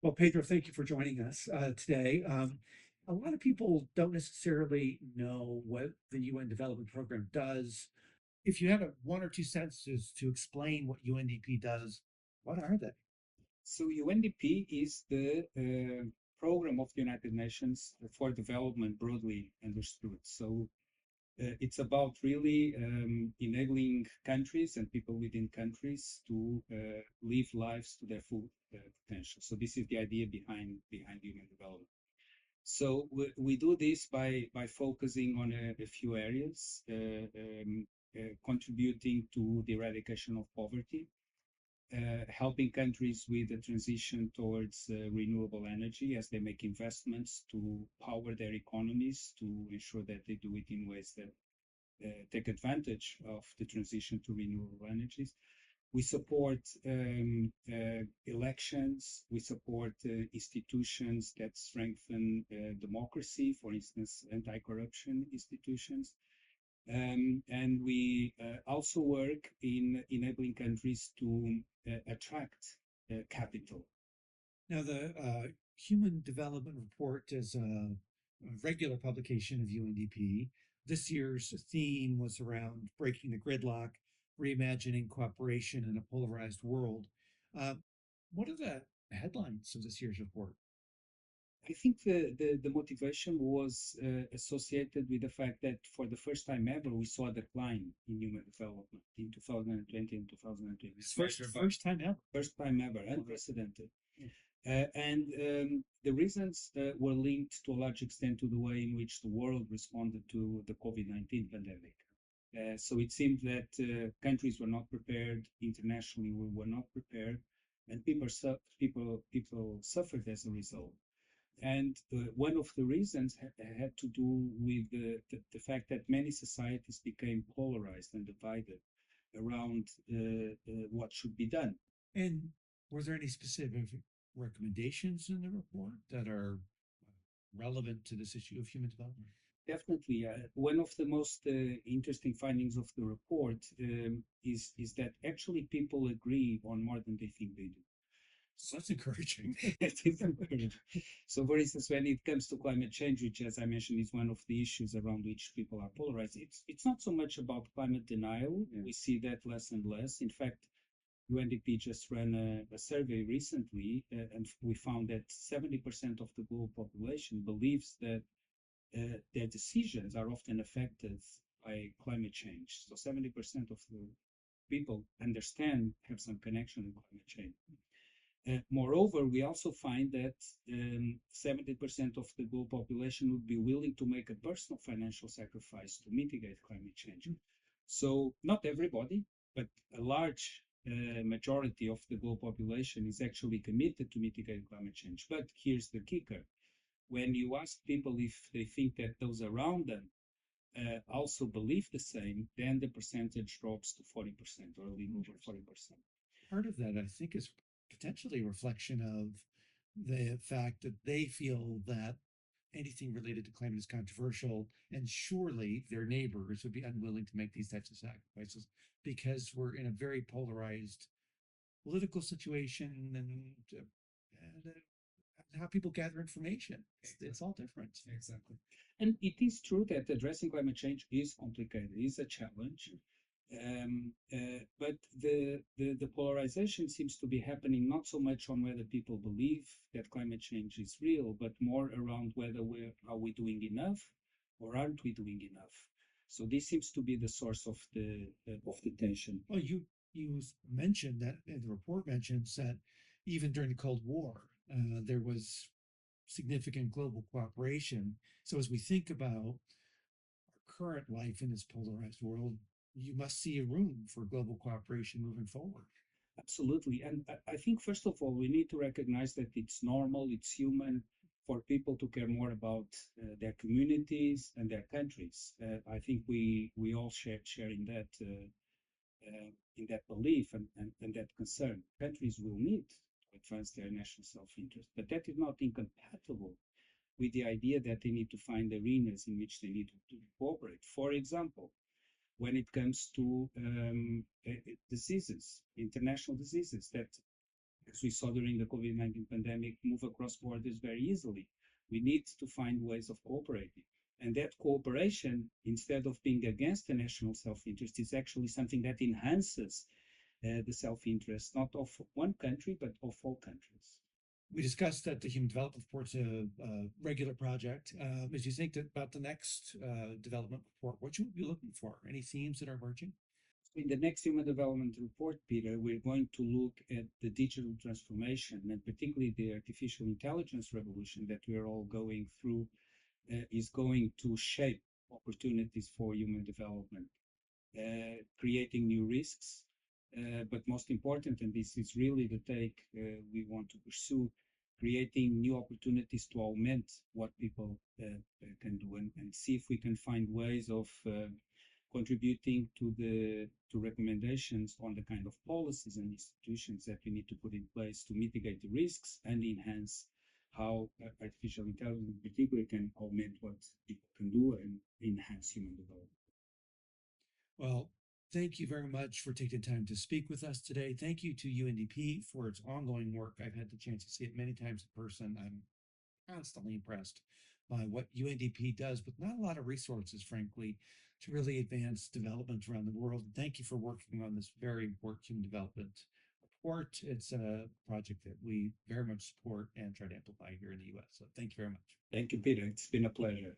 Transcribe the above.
Well, Pedro, thank you for joining us today. A lot of people don't necessarily know what the UN Development Program does. If you had one or two sentences to explain what UNDP does, what are they? So UNDP is the program of the United Nations for development broadly understood. So it's about really enabling countries and people within countries to live lives to their full potential. So this is the idea behind human development. So we do this by focusing on a few areas, contributing to the eradication of poverty, helping countries with the transition towards renewable energy as they make investments to power their economies, to ensure that they do it in ways that take advantage of the transition to renewable energies. We support elections. We support institutions that strengthen democracy, for instance, anti-corruption institutions. And we also work in enabling countries to attract capital. Now, the Human Development Report is a regular publication of UNDP. This year's theme was around breaking the gridlock, reimagining cooperation in a polarized world. Uh, what are the headlines of this year's report? I think the motivation was associated with the fact that for the first time ever, we saw a decline in human development in 2020 and 2020. It's first time ever. First time ever, unprecedented. And the reasons were linked to a large extent to the way in which the world responded to the COVID-19 pandemic. So it seemed that countries were not prepared, internationally we were not prepared, and people suffered as a result. And one of the reasons had to do with the fact that many societies became polarized and divided around what should be done. And were there any specific recommendations in the report that are relevant to this issue of human development? Definitely. One of the most interesting findings of the report is that actually people agree on more than they think they do. So that's encouraging. It is encouraging. So, for instance, when it comes to climate change, which, as I mentioned, is one of the issues around which people are polarized, it's not so much about climate denial. Yeah. We see that less and less. In fact, UNDP just ran a survey recently, and we found that 70% of the global population believes that their decisions are often affected by climate change. So 70% of the people understand, have some connection with climate change. Moreover, we also find that 70% of the global population would be willing to make a personal financial sacrifice to mitigate climate change. So not everybody, but a large majority of the global population is actually committed to mitigate climate change. But here's the kicker. When you ask people if they think that those around them also believe the same, then the percentage drops to 40% or a little over 40%. Part of that, I think, is potentially a reflection of the fact that they feel that anything related to climate is controversial, and surely their neighbors would be unwilling to make these types of sacrifices because we're in a very polarized political situation and how people gather information. It's all different. Exactly. And it is true that addressing climate change is complicated, is a challenge. But the polarization seems to be happening not so much on whether people believe that climate change is real, but more around whether are we doing enough or aren't we doing enough. So this seems to be the source of the tension. Well, you mentioned that, and the report mentions that even during the Cold War, there was significant global cooperation. So as we think about our current life in this polarized world, you must see a room for global cooperation moving forward. Absolutely. And I think, first of all, we need to recognize that it's normal, it's human for people to care more about their communities and their countries. I think we all share in that belief and that concern. Countries will need to advance their national self-interest, but that is not incompatible with the idea that they need to find arenas in which they need to cooperate. For example, when it comes to diseases, international diseases that as we saw during the COVID-19 pandemic, move across borders very easily. We need to find ways of cooperating. And that cooperation, instead of being against the national self-interest, is actually something that enhances the self-interest, not of one country, but of all countries. We discussed that the Human Development Report's a regular project. As you think about the next development report, what should we be looking for? Any themes that are emerging? In the next Human Development Report, Peter, we're going to look at the digital transformation and particularly the artificial intelligence revolution that we're all going through is going to shape opportunities for human development, creating new risks, but most important, and this is really the take we want to pursue, creating new opportunities to augment what people can do and see if we can find ways of contributing to recommendations on the kind of policies and institutions that we need to put in place to mitigate the risks and enhance how artificial intelligence in particular can augment what people can do and enhance human development. Well, thank you very much for taking time to speak with us today. Thank you to UNDP for its ongoing work. I've had the chance to see it many times in person. I'm constantly impressed by what UNDP does with not a lot of resources, frankly, to really advance development around the world. And thank you for working on this very important human development report. It's a project that we very much support and try to amplify here in the US. So thank you very much. Thank you, Peter. It's been a pleasure.